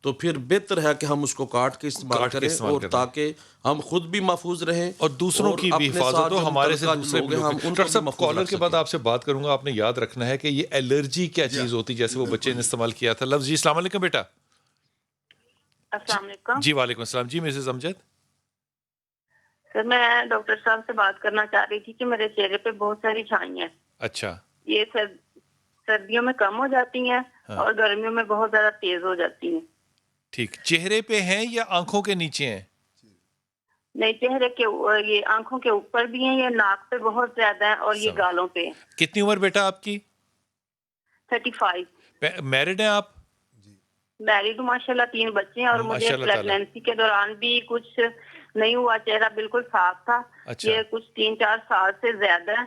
تو پھر بہتر ہے کہ ہم اس کو کاٹ کے استعمال کریں, اور تاکہ ہم خود بھی محفوظ رہیں اور دوسروں کی بھی حفاظت ہو, ہمارے سے دوسرے بھی لوگ. ڈاکٹر صاحب کالر کے بعد آپ سے بات کروں گا, آپ نے یاد رکھنا ہے کہ یہ الرجی کیا چیز ہوتی ہے, جیسے وہ بچے نے استعمال کیا تھا لفظ. جی السلام علیکم بیٹا. السلام علیکم. جی وعلیکم السلام. جی مسز امجد. سر میں ڈاکٹر صاحب سے بات کرنا چاہ رہی تھی کہ میرے چہرے پہ بہت ساری چھائیں ہیں. اچھا. یہ سردیوں میں کم ہو جاتی ہیں اور گرمیوں میں بہت زیادہ تیز ہو جاتی ہیں. ٹھیک. چہرے پہ ہیں یا آنکھوں کے نیچے ہیں؟ نہیں, چہرے کے, یہ آنکھوں کے اوپر بھی ہیں, یہ ناک پہ بہت زیادہ ہیں, اور یہ گالوں پہ. کتنی عمر بیٹا آپ کی؟ 35. میرڈ ہیں آپ؟ میرڈ ہوں ماشاء اللہ, 3 بچے ہیں, اور مجھے پریگنینسی کے دوران بھی کچھ نہیں ہوا, چہرہ بالکل صاف تھا. یہ کچھ 3-4 سال سے زیادہ ہے,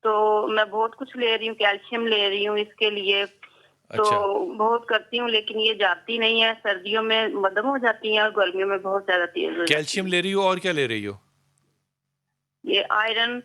تو میں بہت کچھ لے رہی ہوں, کیلشیم لے رہی ہوں اس کے لیے, تو بہت کرتی ہوں, لیکن یہ جاتی نہیں ہے. سردیوں میں مدم ہو جاتی ہیں اور گرمیوں میں بہت زیادہ تیز ہو جاتی ہے. کیلشیم لے رہی ہو اور کیا لے رہی ہو؟ یہ آئرن,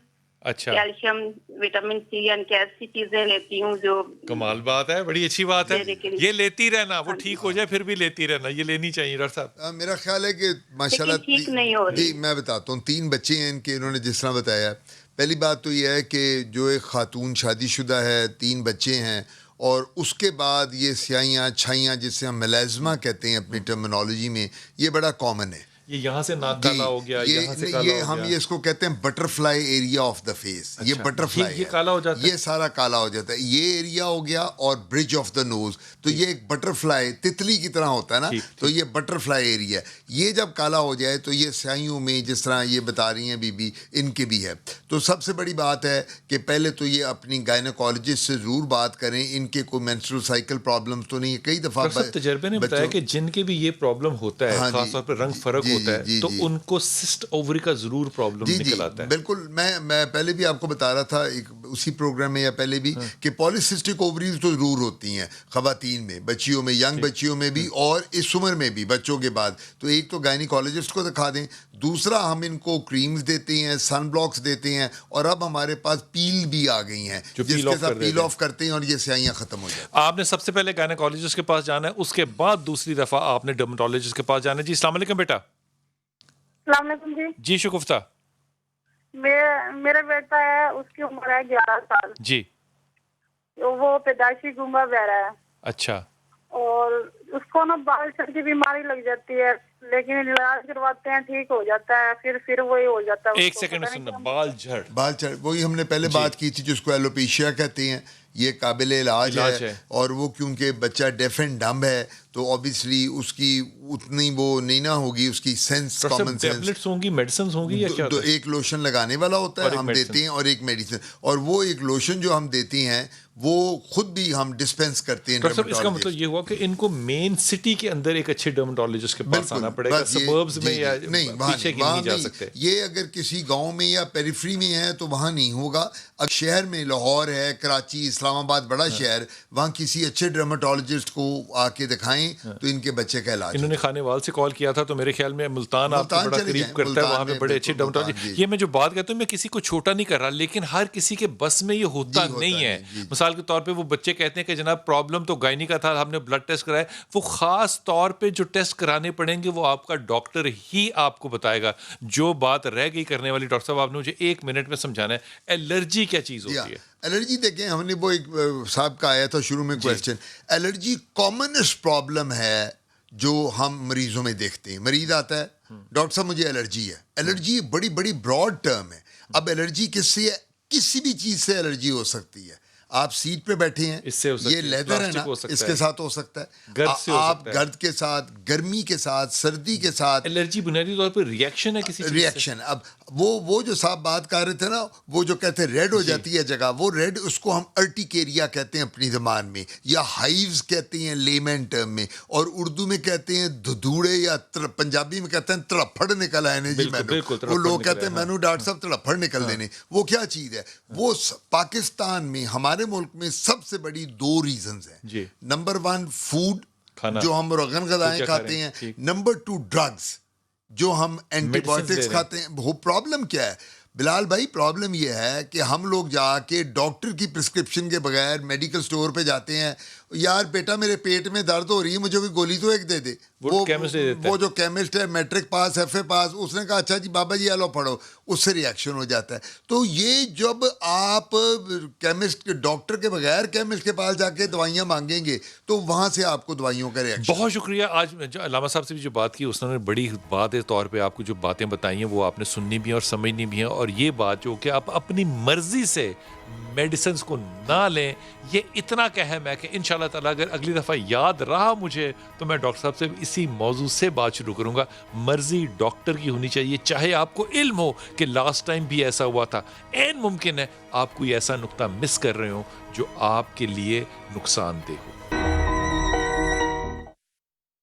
کیلشیم, وٹامن سی, یعنی ایسی چیزیں لیتی ہوں جو. کمال بات ہے, بڑی اچھی بات ہے, یہ لیتی رہنا, وہ ٹھیک ہو جائے پھر بھی لیتی رہنا, یہ لینی چاہیے ڈاکٹر صاحب. میرا خیال ہے کہ ماشاءاللہ ٹھیک نہیں ہو رہی. جی میں بتاتا ہوں, 3 بچے ہیں ان کے, انہوں نے جس طرح بتایا. پہلی بات تو یہ ہے کہ جو ایک خاتون شادی شدہ ہے, 3 بچے ہیں, اور اس کے بعد یہ سیاہیاں چھائیاں جسے ہم ملازمہ کہتے ہیں اپنی ٹرمنالوجی میں, یہ بڑا کامن ہے. یہ یہاں سے ناک کالا ہو گیا, یہاں سے کالا ہو گیا, ہم یہ اس کو کہتے ہیں butterfly area of the face. یہ بٹر فلائی یہ کالا ہو جاتا ہے, یہ سارا کالا ہو جاتا ہے. یہ ایریا ہو گیا, اور برج آف دا نوز, تو یہ ایک بٹر فلائی تتلی کی طرح ہوتا ہے نا, تو یہ بٹر فلائی ایریا ہے. یہ جب کالا ہو جائے تو یہ سیاہیوں میں, جس طرح یہ بتا رہی ہیں بی ان کے بھی ہے. تو سب سے بڑی بات ہے کہ پہلے تو یہ اپنی گائنیکالوجسٹ سے ضرور بات کریں, ان کے کوئی مینسٹرل سائیکل پرابلمس تو نہیں ہے. کئی دفعہ تجربے نے بتایا کہ جن کے بھی یہ پرابلم ہوتا ہے, خاص طور پہ رنگ فرق ہوتا ہے, تو ان کو سسٹ اووری کا ضرور پرابلم نکل آتا ہے. بالکل. میں پہلے بھی آپ کو بتا رہا تھا, ایک اسی پروگرام میں یا پہلے بھی کہ پالیسسٹک اووریز تو ضرور ہوتی ہیں خواتین میں, بچیوں میں, ینگ بچیوں میں بھی اور اس عمر میں بھی بچوں کے بعد. تو ایک تو گائنیکالوجسٹ کو دکھا دیں, دوسرا ہم ان کو کریمز دیتے ہیں, سن بلاکس دیتے ہیں, اور اب ہمارے پاس پیل بھی آ گئی ہیں جس کے ساتھ پیل آف کرتے ہیں اور یہ سیاہیاں ختم ہو جاتی ہیں. آپ نے سب سے پہلے گائنیکالوجسٹ کے پاس جانا ہے, اس کے بعد دوسری دفعہ آپ نے ڈرمٹولوجسٹ کے پاس جانا ہے. جی السلام علیکم بیٹا. السلام علیکم جی. جی شگفتہ. میرا بیٹا ہے, اس کی عمر ہے 11 سال. جی. وہ پیدائشی گنگا بہرا ہے. اچھا. اور اس کو نا بال جھڑ کی بیماری لگ جاتی ہے, لیکن علاج کرواتے ہیں ٹھیک ہو جاتا ہے, پھر وہی ہو جاتا ہے. ایک سیکنڈ سننا, بال جھڑ وہی ہم نے پہلے بات کی تھی جس کو ایلوپیشیا کہتے ہیں. یہ قابل علاج ہے, اور وہ کیونکہ بچہ ڈیف اینڈ ڈمب ہے تو اوبیسلی اس کی اتنی وہ نہیں نہ ہوگی, اس کی سینس کامن سینس. ٹیبلٹس ہوں گی, میڈیسنز ہوں گی, یا کیا؟ ایک لوشن لگانے والا ہوتا ہے ہم دیتے ہیں, اور ایک میڈیسن. اور وہ ایک لوشن جو ہم دیتے ہیں وہ خود بھی ہم ڈسپینس کرتے ہیں. اس کا مطلب یہ ہوا کہ ان کو مین سٹی کے اندر ایک اچھے ڈرمٹولوجسٹ کے پاس آنا پڑے گا, سبربز میں یا پیچھے کی نہیں جا سکتے. یہ اگر کسی گاؤں میں یا پیریفری میں ہے تو وہاں نہیں ہوگا. اب شہر میں لاہور ہے, کراچی, اسلام آباد بڑا شہر, وہاں کسی اچھے ڈرمٹولوجسٹ کو آ کے دکھائیں تو ان کے بچے کا علاج. انہوں نے خانے وال سے کال کیا تھا تو میرے خیال میں ملتان آپ کو بڑا قریب کرتا ہے, وہاں پہ بڑے اچھے ڈرمٹولوجسٹ. یہ میں جو بات کہتا ہوں میں کسی کو چھوٹا نہیں کر رہا, لیکن ہر کسی کے بس میں یہ ہوتا نہیں ہے. مثال کے طور پہ وہ بچے کہتے ہیں کہ جناب پرابلم تو گائنی کا تھا, ہم نے بلڈ ٹیسٹ کرایا. وہ خاص طور پہ جو ٹیسٹ کرانے پڑیں گے وہ آپ کا ڈاکٹر ہی آپ کو بتائے گا. جو بات رہ گئی کرنے والی, ڈاکٹر صاحب آپ نے مجھے 1 منٹ میں سمجھانا ہے, الرجی کیا چیز ہوتی ہے؟ الرجی دیکھیں, ہم نے وہ ایک صاحب کا آیا تھا شروع میں کویسچن. الرجی کامنسٹ پرابلم ہے جو ہم مریضوں میں دیکھتے ہیں. مریض آتا ہے, ڈاکٹر صاحب مجھے الرجی ہے. الرجی بڑی بڑی براڈ ٹرم ہے. اب الرجی کس سے ہے؟ کسی بھی چیز سے الرجی ہو سکتی ہے. آپ سیٹ پہ بیٹھے ہیں, یہ لیدر ہے نا, اس کے ساتھ ہو سکتا ہے. آپ گرد کے ساتھ, گرمی کے ساتھ, سردی کے ساتھ. الرجی بنیادی طور پر ریئیکشن ہے کسی ریئیکشن. اب وہ جو صاحب بات کر رہے تھے نا, وہ جو کہتے ہیں ریڈ ہو جاتی ہے جگہ, وہ ریڈ اس کو ہم ارٹیکیریا کہتے ہیں اپنی زبان میں, یا ہائیوز کہتے ہیں لیمن ٹرم میں, اور اردو میں کہتے ہیں دھوڑے, یا پنجابی میں کہتے ہیں تڑپھڑ نکل آئے نے جی مینو. وہ لوگ کہتے ہیں مینو ڈاکٹر صاحب تڑپھڑ نکل دینے. وہ کیا چیز ہے؟ وہ پاکستان میں, ہمارے ملک میں سب سے بڑی 2 ریزنز ہیں. نمبر 1 فوڈ, جو ہم روغن غذائیں کھاتے ہیں. نمبر 2 ڈرگز, جو ہم اینٹی بایوٹکس کھاتے ہیں. وہ پرابلم کیا ہے بلال بھائی؟ پرابلم یہ ہے کہ ہم لوگ جا کے ڈاکٹر کی پرسکرپشن کے بغیر میڈیکل سٹور پہ جاتے ہیں. یار بیٹا میرے پیٹ میں درد ہو رہی ہے, مجھے کوئی گولی تو ایک دے دے. وہ جو کیمسٹ ہے, میٹرک پاس, ایف اے پاس, اس نے کہا اچھا جی بابا جی لو پڑھو, اس سے ریئیکشن ہو جاتا ہے. تو یہ جب آپ کیمسٹ ڈاکٹر کے بغیر کیمسٹ کے پاس جا کے دوائیاں مانگیں گے تو وہاں سے آپ کو دوائیوں کا ریئیکشن. بہت شکریہ. آج علامہ صاحب سے بھی جو بات کی, اس نے بڑی بات کے طور پہ آپ کو جو باتیں بتائی ہیں وہ آپ نے سننی بھی ہیں اور سمجھنی بھی ہیں. اور یہ بات جو کہ آپ اپنی مرضی سے میڈیسنز کو نہ لیں, یہ اتنا اہم ہے کہ انشاءاللہ تعالیٰ اگر اگلی دفعہ یاد رہا مجھے تو میں ڈاکٹر صاحب سے اسی موضوع سے بات شروع کروں گا. مرضی ڈاکٹر کی ہونی چاہیے, چاہے آپ کو علم ہو کہ لاسٹ ٹائم بھی ایسا ہوا تھا. ممکن ہے آپ کوئی ایسا نقطہ مس کر رہے ہوں جو آپ کے لیے نقصان دہ ہو.